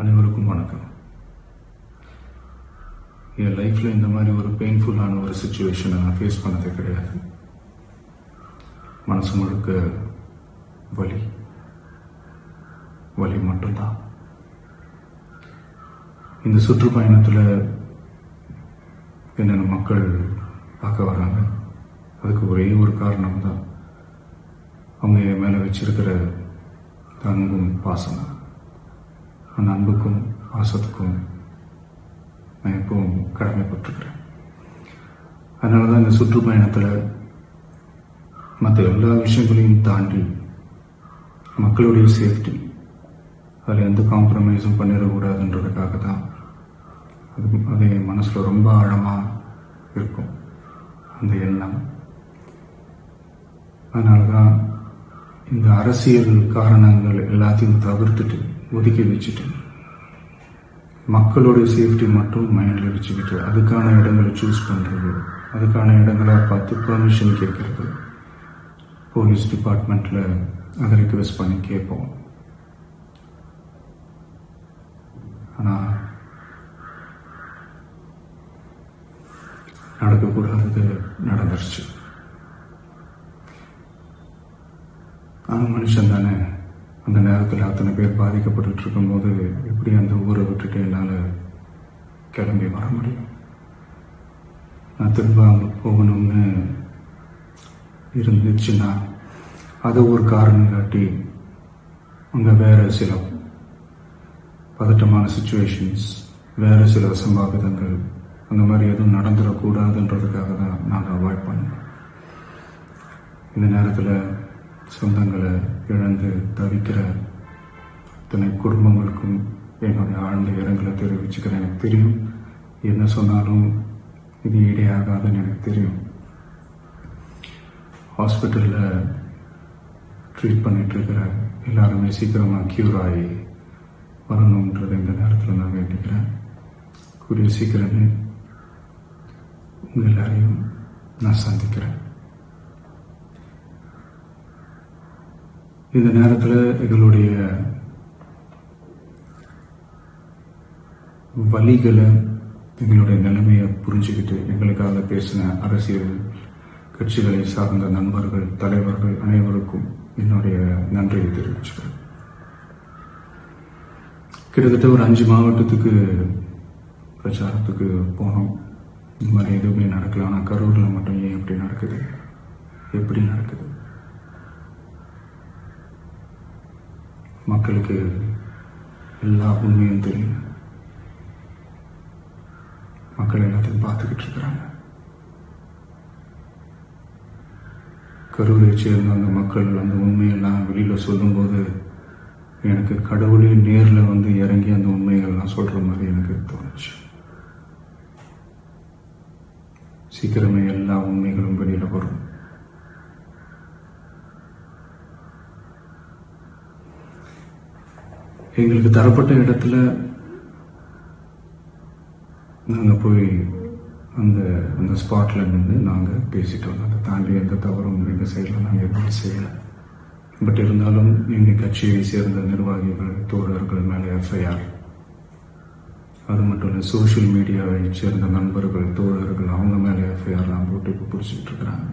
அனைவருக்கும் வணக்கம். என் லைஃப்பில் இந்த மாதிரி ஒரு பெயின்ஃபுல்லான ஒரு சுச்சுவேஷனை நான் ஃபேஸ் பண்ணதே கிடையாது. மனசு முழுக்க வலி வலி மட்டும்தான். இந்த சுற்றுப்பயணத்தில் என்னென்ன மக்கள் பார்க்க வராங்க, அதுக்கு ஒரே ஒரு காரணம் தான், அவங்க என் மேலே வச்சிருக்கிற அன்பும் பாசம். அந்த அன்புக்கும் பாசத்துக்கும் நான் எப்பவும் கடமைப்பட்டிருக்கிறேன். அதனால தான் இந்த சுற்றுப்பயணத்தில் மற்ற எல்லா விஷயங்களையும் தாண்டி மக்களுடைய சேஃப்டி, அதில் எந்த காம்ப்ரமைஸும் பண்ணிடக்கூடாதுன்றதுக்காக தான் அது என் மனசில் ரொம்ப ஆழமாக இருக்கும் அந்த எண்ணம். அதனால தான் இந்த அரசியல் காரணங்கள் எல்லாத்தையும் தவிர்த்துட்டு ஒதுக்கி வச்சுட்டு மக்களுடைய சேஃப்டி மட்டும் மைண்டில் வச்சுக்கிட்டு அதுக்கான இடங்களை சூஸ் பண்ணுறது, அதுக்கான இடங்களை பார்த்து பெர்மிஷன் கேட்கறது, போலீஸ் டிபார்ட்மெண்ட்டில் அதை ரிக்வெஸ்ட் பண்ணி கேட்போம். ஆனால் நடக்கக்கூடாதது நடந்துருச்சு. ஆனால் மனுஷன் தானே, அந்த நேரத்தில் அத்தனை பேர் பாதிக்கப்பட்டு இருக்கும்போது எப்படி அந்த ஊரை விட்டுட்டு என்னால் கிளம்பி வர முடியும்? நான் திரும்ப அங்கே போகணும்னு இருந்துச்சுன்னா அதை ஒரு காரணம் காட்டி அங்கே வேறு சில பதட்டமான சுச்சுவேஷன்ஸ், வேறு சில அசம்பாவிதங்கள், அந்த மாதிரி எதுவும் நடந்துடக்கூடாதுன்றதுக்காக தான் நான் அவாய்ட் பண்ணேன். இந்த நேரத்தில் சொந்தங்களை இழந்து தவிக்கிற இத்தனை குடும்பங்களுக்கும் என்னுடைய ஆழ்ந்த இரங்கலை தெரிவிச்சுக்கிறேன். எனக்கு தெரியும், என்ன சொன்னாலும் இது ஈடையாகாதுன்னு எனக்கு தெரியும். ஹாஸ்பிட்டலில் ட்ரீட் பண்ணிகிட்ருக்கிற எல்லாருமே சீக்கிரமாக க்யூர் ஆகி வரணுன்றது இந்த நேரத்தில் நான் வேண்டிக்கிறேன். கூடிய சீக்கிரமே உங்கள் எல்லாரையும் நான் சந்திக்கிறேன். இந்த நேரத்தில் எங்களுடைய வலிகளை, எங்களுடைய நிலைமையை புரிஞ்சுக்கிட்டு எங்களுக்காக பேசின அரசியல் கட்சிகளை சார்ந்த நண்பர்கள், தலைவர்கள் அனைவருக்கும் என்னுடைய நன்றியை தெரிவிச்சுக்கிறேன். கிட்டத்தட்ட ஒரு 5 மாவட்டத்துக்கு பிரச்சாரத்துக்கு போனோம். இந்த மாதிரி எதுவுமே நடக்கல. ஆனால் கரூரில் மட்டும் ஏன் எப்படி நடக்குது, எப்படி நடக்குது? மக்களுக்கு எல்லா உண்மையும் தெரியும். மக்கள் எல்லாத்தையும் பார்த்துக்கிட்டு இருக்கிறாங்க. கரூரை சேர்ந்த அந்த மக்கள் அந்த உண்மையெல்லாம் வெளியில் சொல்லும்போது எனக்கு கடவுளே நேரில் வந்து இறங்கி அந்த உண்மைகள்லாம் சொல்கிற மாதிரி எனக்கு தோணுச்சு. சீக்கிரமே எல்லா உண்மைகளும் வெளியில் வரும். எங்களுக்கு தரப்பட்ட இடத்துல நாங்கள் போய் அந்த ஸ்பாட்டில் நின்று நாங்கள் பேசிட்டோம். அதை தாண்டி எந்த தவறும் எங்கள் சைடில் நாங்கள் எதுவும் செய்யலை. பட் இருந்தாலும் எங்கள் கட்சியை சேர்ந்த நிர்வாகிகள், தோழர்கள் மேலே எஃப்ஐஆர், அது மட்டும் இல்லை சோஷியல் மீடியாவை சேர்ந்த நண்பர்கள், தோழர்கள், அவங்க மேலே எஃப்ஐஆர்லாம் போட்டு இப்போ பிடிச்சிட்டு இருக்கிறாங்க.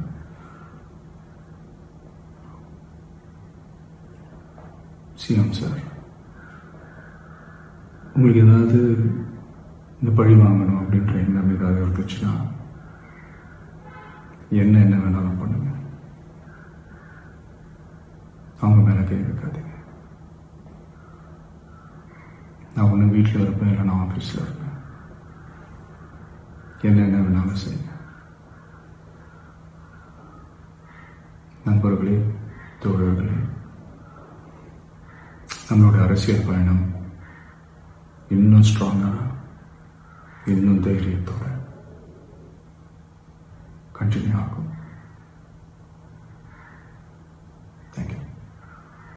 சிஎம் சார், உங்களுக்கு ஏதாவது இந்த பழி வாங்கணும் அப்படின்ற எண்ணம் ஏதாவது இருந்துச்சுன்னா என்ன வேணாலும் பண்ணுங்க. அவங்க மேலே கை வைக்காதீங்க. நான் ஒன்று வீட்டில் இருப்பேன், இல்லை நான் ஆஃபீஸில் இருப்பேன். என்ன வேணாலும் செய்யுங்க. நண்பர்களே, தோழர்களே, நம்மளோட அரசியல் பயணம் இன்னும் ஸ்ட்ராங்காக, இன்னும் தைரியத்தோட கண்டினியூ ஆகும்.